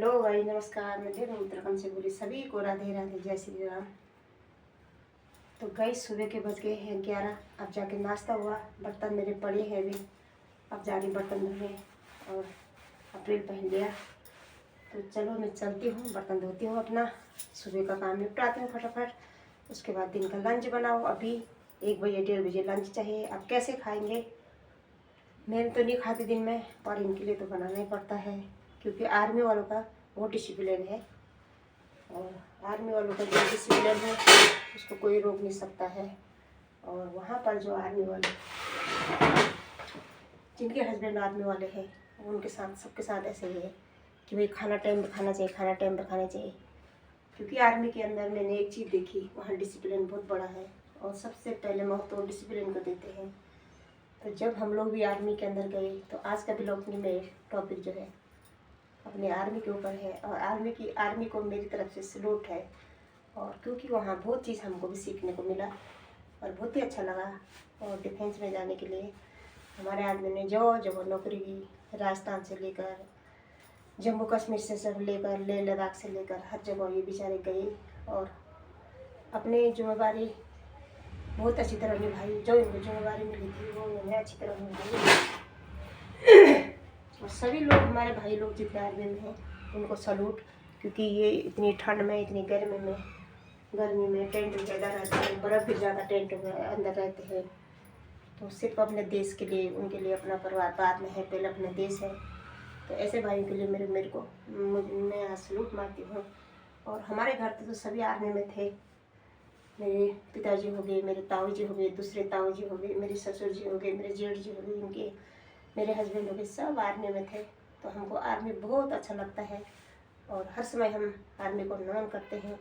Hello भाई, नमस्कार। मैं देव उत्तराखंड से बोली। सभी को राधे राधे, जय श्री राम। तो गई सुबह के बज गए हैं 11। अब जाके नाश्ता हुआ, बर्तन मेरे पड़े हैं अभी। अब जा रही बर्तन धोने और अप्रैल पहन लिया। तो चलो मैं चलती हूँ, बर्तन धोती हूँ, अपना सुबह का काम निपटाती हूँ फटाफट। उसके बाद दिन का लंच बनाओ। अभी 1 बजे 1:30 बजे लंच चाहिए। अब कैसे खाएंगे? मैं तो नहीं खाती दिन में, पर इनके लिए तो बनाना ही पड़ता है, क्योंकि आर्मी वालों का वो डिसिप्लिन है। और आर्मी वालों का जो डिसिप्लिन है उसको कोई रोक नहीं सकता है। और वहाँ पर जो आर्मी वाले, जिनके हस्बैंड आर्मी वाले हैं, उनके साथ सबके साथ ऐसे ही है कि भाई खाना टाइम पर खाना चाहिए, खाना टाइम पर खाना चाहिए। क्योंकि आर्मी के अंदर मैंने एक चीज़ देखी, वहाँ डिसिप्लिन बहुत बड़ा है और सबसे पहले महत्व तो डिसिप्लिन को देते हैं। तो जब हम लोग भी आर्मी के अंदर गए तो आज का ब्लॉग में टॉपिक जो है अपने आर्मी के ऊपर है। और आर्मी को मेरी तरफ से सलूट है। और क्योंकि वहाँ बहुत चीज़ हमको भी सीखने को मिला और बहुत ही अच्छा लगा। और डिफेंस में जाने के लिए हमारे आदमी ने जो नौकरी की, राजस्थान से लेकर जम्मू कश्मीर से सब लेकर लेह लद्दाख से लेकर हर जगह ये बेचारे गए और अपनी जिम्मेदारी बहुत अच्छी तरह निभाई। जो इनको जिम्मेदारी मिली थी वो उन्होंने अच्छी तरह निभाई। और सभी लोग, हमारे भाई लोग जितने आर्मी में हैं, उनको सलूट। क्योंकि ये इतनी ठंड में, इतनी गर्मी में टेंट ज़्यादा रहता है, बर्फ़ भी ज़्यादा टेंट में अंदर रहते हैं। तो सिर्फ अपने देश के लिए, उनके लिए अपना परिवार बाद में है, पहले अपना देश है। तो ऐसे भाइयों के लिए मैं यहाँ सलूट मारती हूँ। और हमारे घर पे तो सभी आर्मी में थे। मेरे पिताजी हो गए, मेरे ताऊ जी हो गए, दूसरे ताऊ जी हो गए, मेरे ससुर जी हो गए, मेरे जेठ जी हो गए, इनके मेरे हस्बैंड हो गए, सब आर्मी में थे। तो हमको आर्मी बहुत अच्छा लगता है और हर समय हम आर्मी को नमन करते हैं।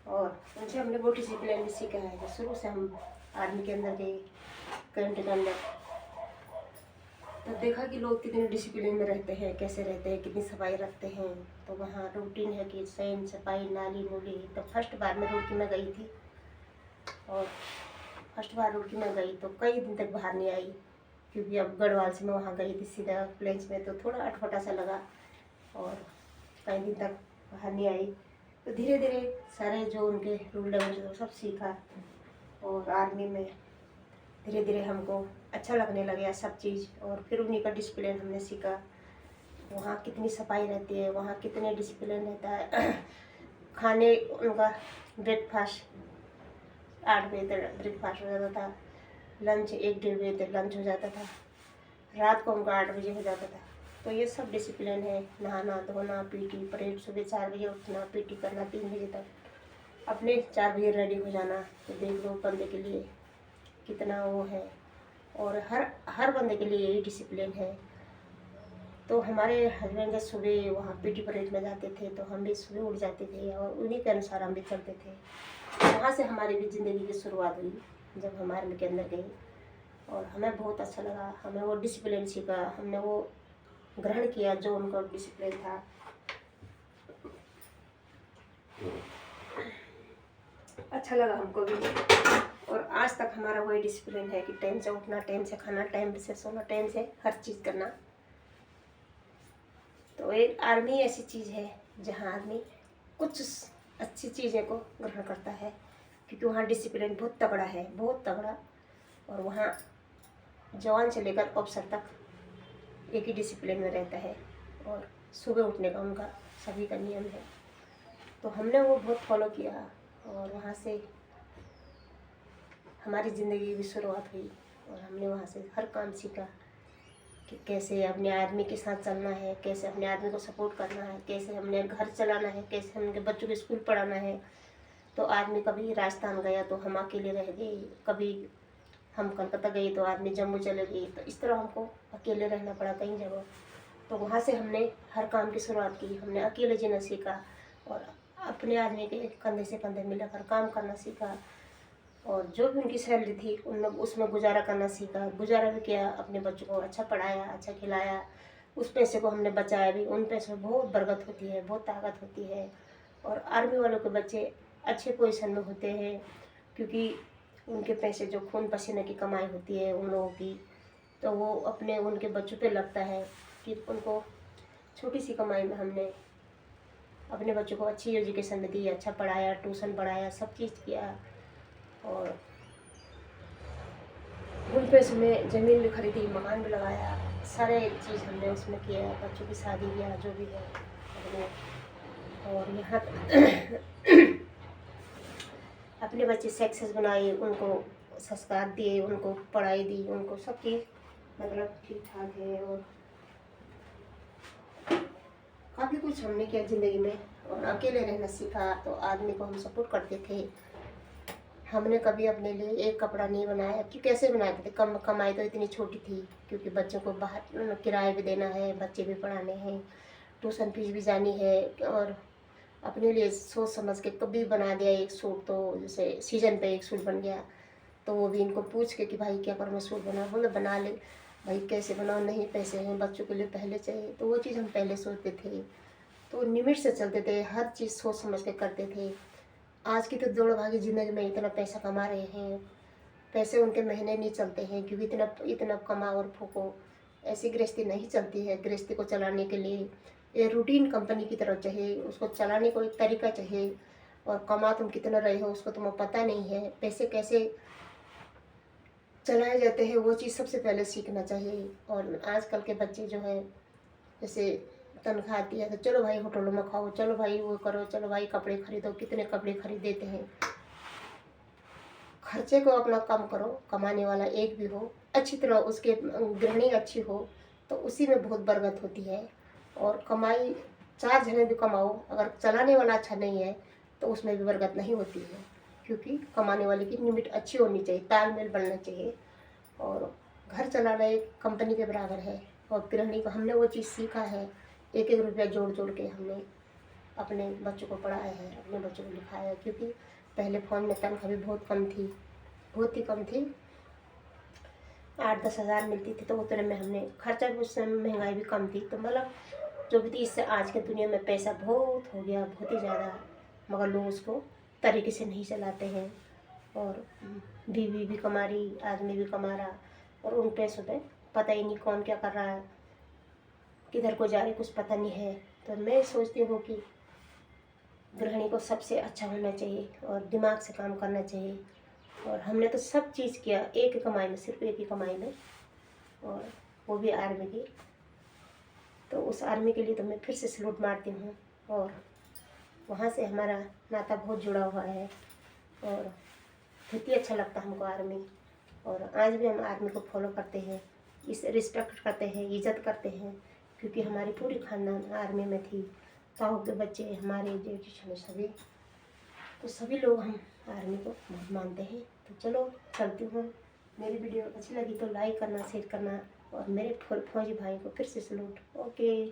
और उनसे हमने बहुत डिसिप्लिन भी सीखा है। तो शुरू से हम आर्मी के अंदर गए, कैंट के अंदर, तो देखा कि लोग कितने डिसिप्लिन में रहते हैं, कैसे रहते हैं, कितनी सफाई रखते हैं। तो वहाँ रूटीन है कि सैन सफाई, नाली नूली। तो फर्स्ट बार मैं रुड़की में गई थी और फर्स्ट बार रुड़की में गई तो कई दिन तक बाहर नहीं आई। क्योंकि अब गढ़वाल से मैं वहाँ गई थी सीधा प्लेन्स में, तो थोड़ा अटपटा सा लगा और कई दिन तक बाहर नहीं आई। तो धीरे धीरे सारे जो उनके रूल रेगुलेशन सब सीखा और आर्मी में धीरे धीरे हमको अच्छा लगने लगा सब चीज़। और फिर उन्हीं का डिसिप्लिन हमने सीखा। वहाँ कितनी सफाई रहती है, वहाँ कितने डिसिप्लिन रहता है। खाने उनका ब्रेकफास्ट 8 बजे तक ब्रेकफास्ट हो जाता था, लंच 1-1:30 बजे तक लंच हो जाता था, रात को उनका 8 बजे हो जाता था। तो ये सब डिसिप्लिन है। नहाना धोना, पीटी परेड, सुबह 4 बजे उठना, पीटी करना 3 बजे तक, अपने 4 बजे रेडी हो जाना। तो देख लो बंदे के लिए कितना वो है। और हर बंदे के लिए यही डिसिप्लिन है। तो हमारे हस्बैंड सुबह वहाँ पीटी परेड में जाते थे तो हम भी सुबह उठ जाते थे और उन्हीं के अनुसार हम भी चलते थे। वहाँ से हमारी भी ज़िंदगी की शुरुआत हुई जब हम आर्मी के अंदर गए। और हमें बहुत अच्छा लगा, हमें वो डिसिप्लिन सीखा, हमने वो ग्रहण किया जो उनका डिसिप्लिन था। अच्छा लगा हमको भी। और आज तक हमारा वही डिसिप्लिन है कि टाइम से उठना, टाइम से खाना, टाइम से सोना, टाइम से हर चीज़ करना। तो एक आर्मी ऐसी चीज़ है जहाँ आदमी कुछ अच्छी चीज़ें को ग्रहण करता है, क्योंकि वहाँ डिसिप्लिन बहुत तगड़ा है, बहुत तगड़ा। और वहाँ जवान से लेकर अफसर तक एक ही डिसिप्लिन में रहता है और सुबह उठने का उनका सभी का नियम है। तो हमने वो बहुत फॉलो किया और वहाँ से हमारी ज़िंदगी की भी शुरुआत हुई। और हमने वहाँ से हर काम सीखा कि कैसे अपने आदमी के साथ चलना है, कैसे अपने आदमी को सपोर्ट करना है, कैसे हमने घर चलाना है, कैसे उनके बच्चों को स्कूल पढ़ाना है। तो आदमी कभी राजस्थान गया तो हम अकेले रह गए, कभी हम कलकत्ता गए तो आदमी जम्मू चले गए। तो इस तरह हमको अकेले रहना पड़ा कई जगह। तो वहाँ से हमने हर काम की शुरुआत की, हमने अकेले जीना सीखा और अपने आदमी के कंधे से कंधे मिलाकर काम करना सीखा। और जो भी उनकी सैलरी थी उनमें उसमें गुजारा करना सीखा, गुजारा भी किया, अपने बच्चों को अच्छा पढ़ाया, अच्छा खिलाया। उस पैसे को हमने बचाया भी। उन पैसों में बहुत बरकत होती है, बहुत ताकत होती है। और आर्मी वालों के बच्चे अच्छे पोजीशन में होते हैं, क्योंकि उनके पैसे जो खून पसीने की कमाई होती है उन लोगों की, तो वो अपने उनके बच्चों पे लगता है कि उनको छोटी सी कमाई में हमने अपने बच्चों को अच्छी एजुकेशन में दी, अच्छा पढ़ाया, ट्यूशन पढ़ाया, सब चीज़ किया। और उन पैसों में ज़मीन भी खरीदी, मकान भी लगाया, सारे चीज़ हमने उसमें किया, बच्चों की शादी किया, जो भी है हमने। और यहाँ अपने बच्चे सक्सेस बनाए, उनको संस्कार दिए, उनको पढ़ाई दी, उनको सब चीज़ मतलब ठीक ठाक है। और काफ़ी कुछ हमने किया ज़िंदगी में। और अकेले रहना सीखा, तो आदमी को हम सपोर्ट करते थे। हमने कभी अपने लिए एक कपड़ा नहीं बनाया, कि कैसे बनाते थे, कम कमाई तो इतनी छोटी थी, क्योंकि बच्चों को बाहर किराया भी देना है, बच्चे भी पढ़ाने हैं, ट्यूशन फीस भी जानी है। और अपने लिए सोच समझ के कभी बना दिया एक सूट, तो जैसे सीजन पे एक सूट बन गया, तो वो भी इनको पूछ के कि भाई क्या करूँ मैं सूट बना, बोले बना ले भाई, कैसे बनाओ, नहीं पैसे हैं, बच्चों के लिए पहले चाहिए, तो वो चीज़ हम पहले सोचते थे। तो लिमिट से चलते थे, हर चीज़ सोच समझ के करते थे। आज की तो दौड़ भागी ज़िंदगी में इतना पैसा कमा रहे हैं, पैसे उनके महीने नहीं चलते हैं, क्योंकि इतना इतना कमाओ और फूको, ऐसी गृहस्थी नहीं चलती है। गृहस्थी को चलाने के लिए ये रूटीन कंपनी की तरह चाहिए, उसको चलाने को एक तरीका चाहिए। और कमा तुम कितना रहे हो उसको तुम्हें पता नहीं है, पैसे कैसे चलाए जाते हैं वो चीज़ सबसे पहले सीखना चाहिए। और आजकल के बच्चे जो है, जैसे तनख्वाह आती है तो चलो भाई होटलों में खाओ, चलो भाई वो करो, चलो भाई कपड़े खरीदो, कितने कपड़े खरीद देते हैं। खर्चे को अपना कम करो, कमाने वाला एक भी हो, अच्छी तरह उसके गृहिणी अच्छी हो, तो उसी में बहुत बरकत होती है। और कमाई 4 जने भी कमाओ, अगर चलाने वाला अच्छा नहीं है तो उसमें भी बरकत नहीं होती है, क्योंकि कमाने वाले की लिमिट अच्छी होनी चाहिए, तालमेल बनना चाहिए। और घर चलाना एक कंपनी के बराबर है। और गृहिणी को हमने वो चीज़ सीखा है, एक एक रुपया जोड़ जोड़ के हमने अपने बच्चों को पढ़ाया है, अपने बच्चों को लिखाया है। क्योंकि पहले फ़ोन में तनख्वाह भी बहुत कम थी, बहुत ही कम थी, 8-10 हज़ार मिलती थी, तो उतने में हमने खर्चा भी, उस समय महंगाई भी कम थी, तो मतलब जो भी थी। इससे आज के दुनिया में पैसा बहुत हो गया, बहुत ही ज़्यादा, मगर लोग उसको तरीके से नहीं चलाते हैं। और बीवी भी कमा रही, आदमी भी कमा रहा, और उन पैसों पे पता ही नहीं कौन क्या कर रहा है, किधर को जा रहे, कुछ पता नहीं है। तो मैं सोचती हूँ कि गृहिणी को सबसे अच्छा होना चाहिए और दिमाग से काम करना चाहिए। और हमने तो सब चीज़ किया एक ही कमाई में, सिर्फ एक ही कमाई में, और वो भी आर्मी की। तो उस आर्मी के लिए तो मैं फिर से सलूट मारती हूँ। और वहाँ से हमारा नाता बहुत जुड़ा हुआ है, और बहुत ही अच्छा लगता है हमको आर्मी। और आज भी हम आर्मी को फॉलो करते हैं, इस रिस्पेक्ट करते हैं, इज़्ज़त करते हैं, क्योंकि हमारी पूरी खानदान आर्मी में थी। ताऊ के बच्चे, हमारे जेठ सभी, तो सभी लोग हम आर्मी को बहुत मानते हैं। तो चलो चलती हूँ। मेरी वीडियो अच्छी लगी तो लाइक करना, शेयर करना, और मेरे फौजी भाई को फिर से सलूट। ओके।